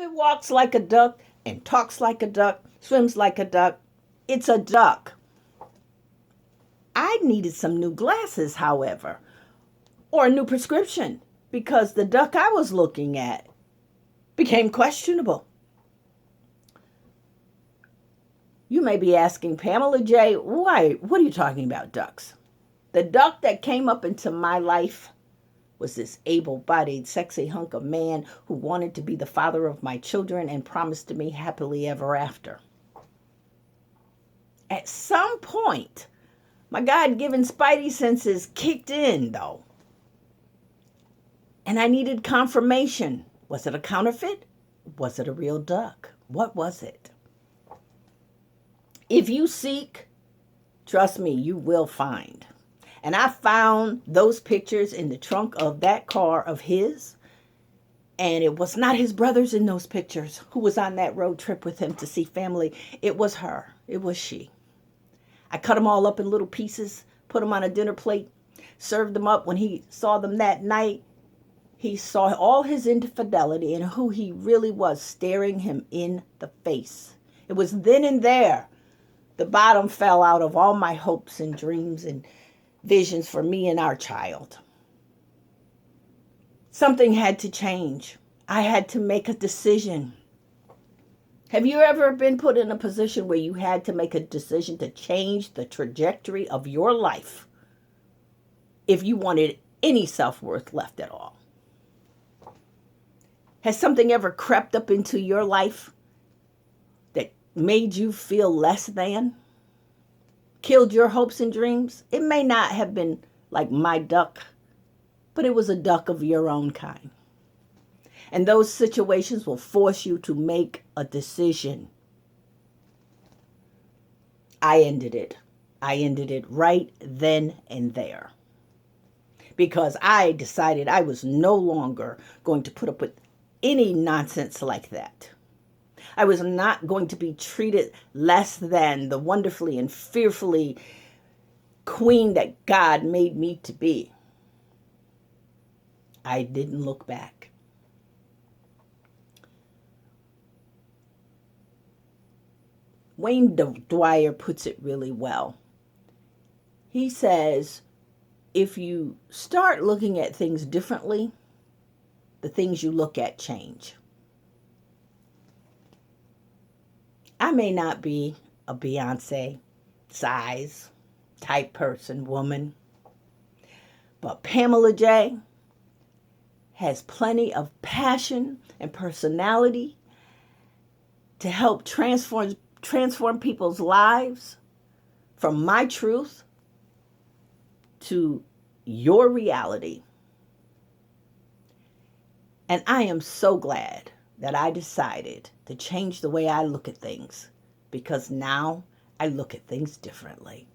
it walks like a duck and talks like a duck, swims like a duck, it's a duck. I needed some new glasses, however, or a new prescription, because the duck I was looking at became questionable. You may be asking, Pamela J., why? What are you talking about, ducks? The duck that came up into my life was this able-bodied, sexy hunk of man who wanted to be the father of my children and promised to me happily ever after. At some point, my God-given spidey senses kicked in, though. And I needed confirmation. Was it a counterfeit? Was it a real duck? What was it? If you seek, trust me, you will find. And I found those pictures in the trunk of that car of his. And it was not his brothers in those pictures who was on that road trip with him to see family. It was her. It was she. I cut them all up in little pieces, put them on a dinner plate, served them up. When he saw them that night, he saw all his infidelity and who he really was staring him in the face. It was then and there the bottom fell out of all my hopes and dreams and visions for me and our child. Something had to change. I had to make a decision. Have you ever been put in a position where you had to make a decision to change the trajectory of your life if you wanted any self-worth left at all? Has something ever crept up into your life that made you feel less than? Killed your hopes and dreams? It may not have been like my duck, but it was a duck of your own kind. And those situations will force you to make a decision. I ended it. I ended it right then and there. Because I decided I was no longer going to put up with any nonsense like that. I was not going to be treated less than the wonderfully and fearfully queen that God made me to be. I didn't look back. Wayne Dwyer puts it really well. He says, if you start looking at things differently, the things you look at change. I may not be a Beyonce size type person, woman, but Pamela J. has plenty of passion and personality to help transform people's lives from my truth to your reality. And I am so glad that I decided to change the way I look at things, because now I look at things differently.